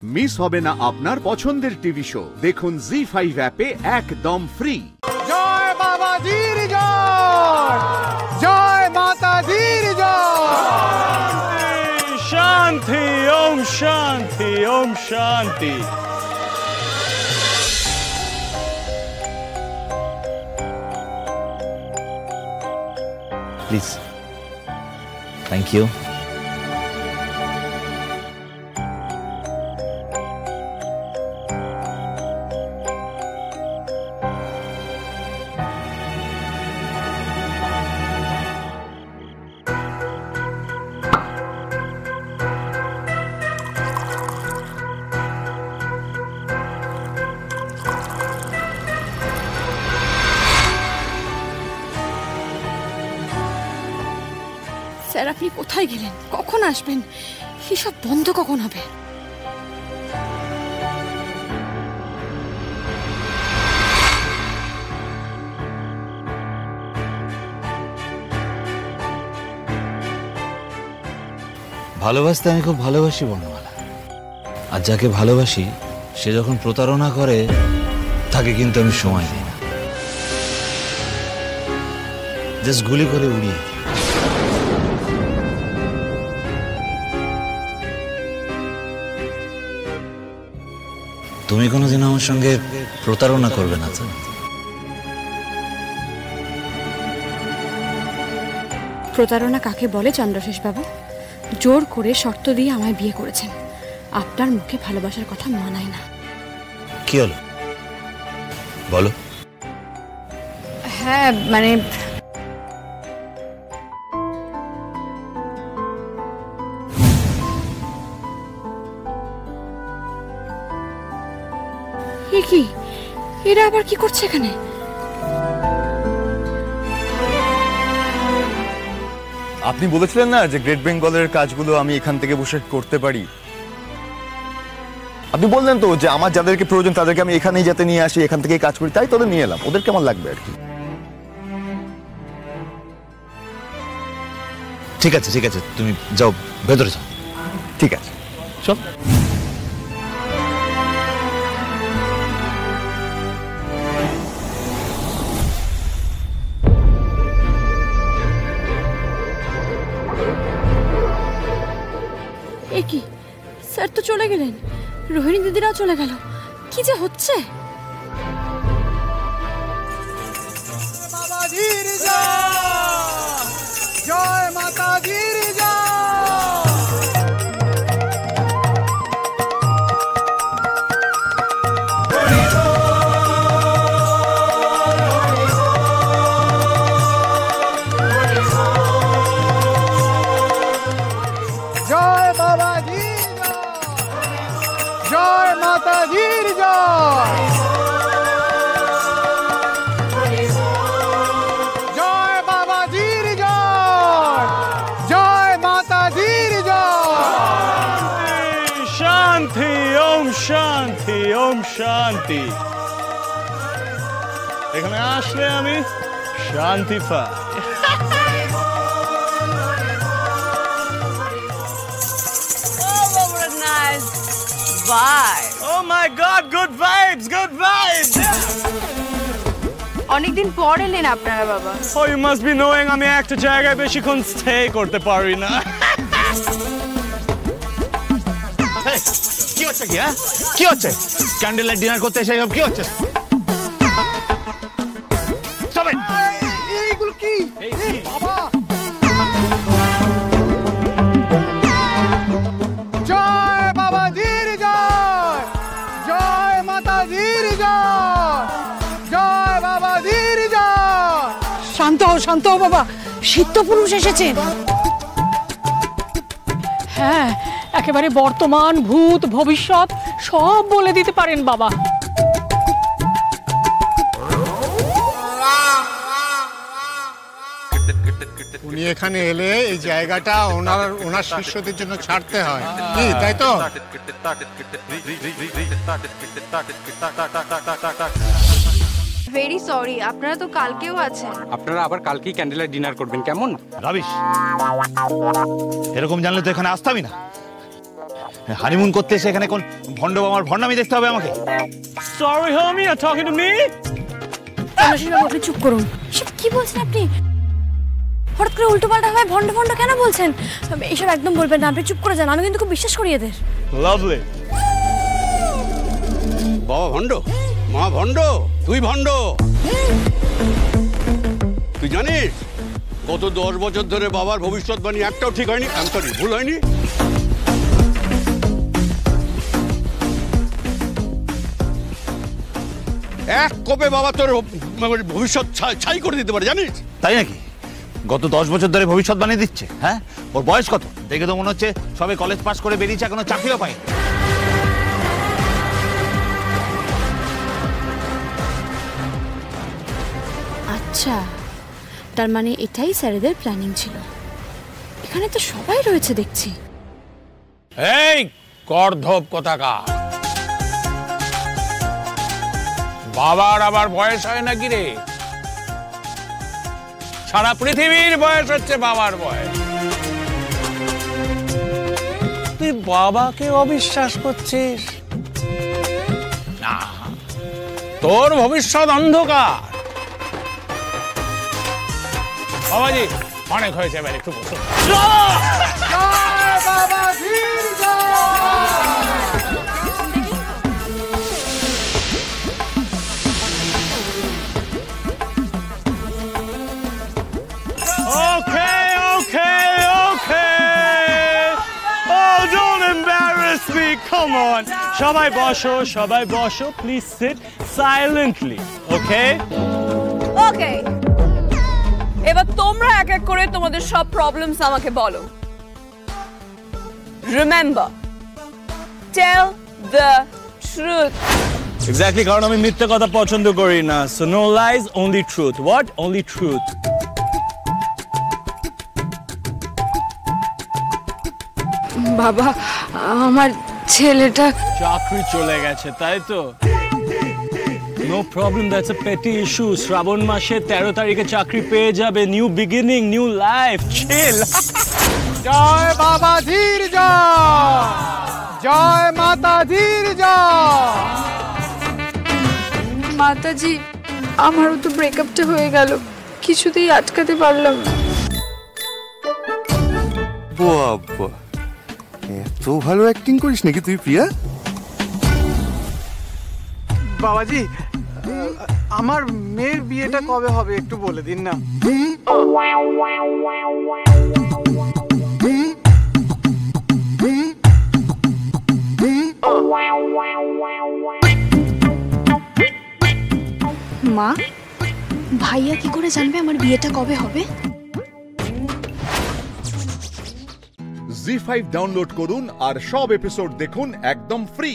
Miss হবে না আপনার পছন্দের টিভি শো। দেখুন জি5 অ্যাপে একদম ফ্রি। জয় বাবাজির জয়, জয় মাতাজির জয়। শান্তি, ওম শান্তি, ওম শান্তি। Please, thank you. স্যার, আপনি কোথায় গেলেন? কখন আসবেন? এসব বন্ধ কখন হবে? ভালোবাসতে আমি খুব ভালোবাসি বর্ণমালা, আর যাকে ভালোবাসি সে যখন প্রতারণা করে তাকে কিন্তু আমি সময় দিই না, জাস্ট গুলি করে উড়িয়ে দিই। তুমি কোনোদিন আমার সঙ্গে প্রতারণা করবে না তো? প্রতারণা কাকে বলে চন্দ্রশেষ বাবু? জোর করে শর্ত দিয়ে আমায় বিয়ে করেছেন। আপনার মুখে ভালোবাসার কথা মানায় না। কি হলো বলো? হ্যাঁ, মানে কি, এরা আবার কি করছে এখানে? আপনি বলেছিলেন না যে গ্রেট বেঙ্গলের কাজগুলো আমি এখান থেকে বসে করতে পারি। আপনি বললেন তো যে আমার যাদেরকে প্রয়োজন তাদেরকে আমি এখানেই যাতে নিয়ে আসি, এখান থেকেই কাজ করি, তাই তোদের নিয়ে এলাম। ওদের কেমন লাগবে আর কি। ঠিক আছে ঠিক আছে, তুমি যাও, ভেতরে যাও। ঠিক আছে, চল। কি স্যার তো চলে গেলেন, রোহিণী দিদিরাও চলে গেল। কি যে হচ্ছে? বাবাজির জয়, জয় মাতাজির জয়। জয় বাবাজির জয়, জয় মাতাজির জয়। জয় বাবাজির জয়, জয় মাতাজির জয়। শান্তি, ওম শান্তি, ওম শান্তি। এখানে আসলে আমি শান্তি পাই। Bye. Oh my God, good vibes, good vibes. অনেকদিন পর এলেন আপনারা বাবা। Oh, you must be knowing আমি একটা জায়গায় বেশিক্ষণ স্টে করতে পারি না। কি হচ্ছে? কি কি হচ্ছে? ক্যান্ডেল লাইট ডিনার করতে এসে সব কি হচ্ছে? এইগুলো কি বাবা? জয় বাবাজির জয়, জয় মাতাজির জয়, জয় বাবাজির জয়। শান্ত হও, শান্ত হও বাবা, সিদ্ধ পুরুষ এসেছেন। হ্যাঁ, একেবারে বর্তমান, ভূত, ভবিষ্যৎ সব বলে দিতে পারেন বাবা। উনি এখানে এলে এই জায়গাটা ওনার শিষ্যদের জন্য ছাড়তে হয়, কি তাই তো? ভেরি সরি, আপনারা তো কালকেও আছেন। আপনারা আবার কালকেই ক্যান্ডেল লাইট ডিনার করবেন, কেমন? রাবিশ, এরকম জানলে তো এখানে আসতামই না। হানিমুন করতে এসে এখানে কোন ভণ্ড বাবার ভণ্ডামি দেখতে হবে আমাকে? Sorry, homie, you're talking to me? চন্দ্রশেষ বাবু আপনি চুপ করুন। সব কি বলছেন আপনি? হঠাৎ করে উল্টো পাল্টা ভাবে ভণ্ড ভণ্ড কেন বলছেন? এইসব একদম বলবেন না, আপনি চুপ করে যান। আমি কিন্তু খুব বিশ্বাস করি এদের। Lovely. বাবা ভণ্ড, মা ভণ্ড, তুই ভণ্ড। তুই জানিস গত 10 বছর ধরে বাবার ভবিষ্যৎবাণী একটাও ঠিক হয়নি, সরি ভুল হয়নি। এক কোপে বাবা তোর ভবিষ্যৎ ছাই করে দিতে পারে, জানিস? তাই নাকি? গত 10 বছর ধরে ভবিষ্যৎ বানিয়ে দিচ্ছে? হ্যাঁ, ওর বয়স কত? দেখে তো মনে হচ্ছে সবে কলেজ পাস করে বেরিয়েছে, এখনো চাকরিও পায়নি। আচ্ছা, তার মানে এটাই স্যারেদের প্ল্যানিং ছিল। এখানে তো সবাই রয়েছে দেখছি। এই করধব কোথাকার, বাবার আবার বয়স হয় নাকি রে? সারা পৃথিবীর বয়স হচ্ছে বাবার বয়স। তুই বাবাকে অবিশ্বাস করছিস না? তোর ভবিষ্যৎ অন্ধকার। বাবাজি অনেক হয়েছে, এবার একটু বসুন। Okay. Oh, don't embarrass me. Come on. সবাই বসো. Please sit silently. Okay? ওকে, এবার তোমরা এক এক করে তোমাদের সব প্রবলেমস আমাকে বলো। Remember, tell the truth. Exactly, কারণ আমি মিথ্যে কথা পছন্দ করি না। So no lies, only truth. What? Only truth. বাবা, আমার ছেলেটা চাকরি চলে গেছে, তাই তো? No problem, that's a petty issue. শ্রাবণ মাসে 13 তারিখে চাকরি পেয়ে যাবে। নিউ বিগিনিং, নিউ লাইফ, চিল। জয় বাবা ধীর জয়, জয় মাতা ধীর জয়। মাতাজি, আমারও তো ব্রেকআপটা হয়ে গেল, কিছুতেই আটকাতে পারলাম না। বাবা, এত ভালো অ্যাক্টিং করিস নাকি তুই প্রিয়া? বাবাজি, আমার মেয়ের বিয়েটা কবে হবে একটু বলে দিন না। মা, ভাইয়া কি করে জানবে আমার বিয়েটা কবে হবে? জি5 ডাউনলোড করুন আর সব এপিসোড দেখুন একদম ফ্রি।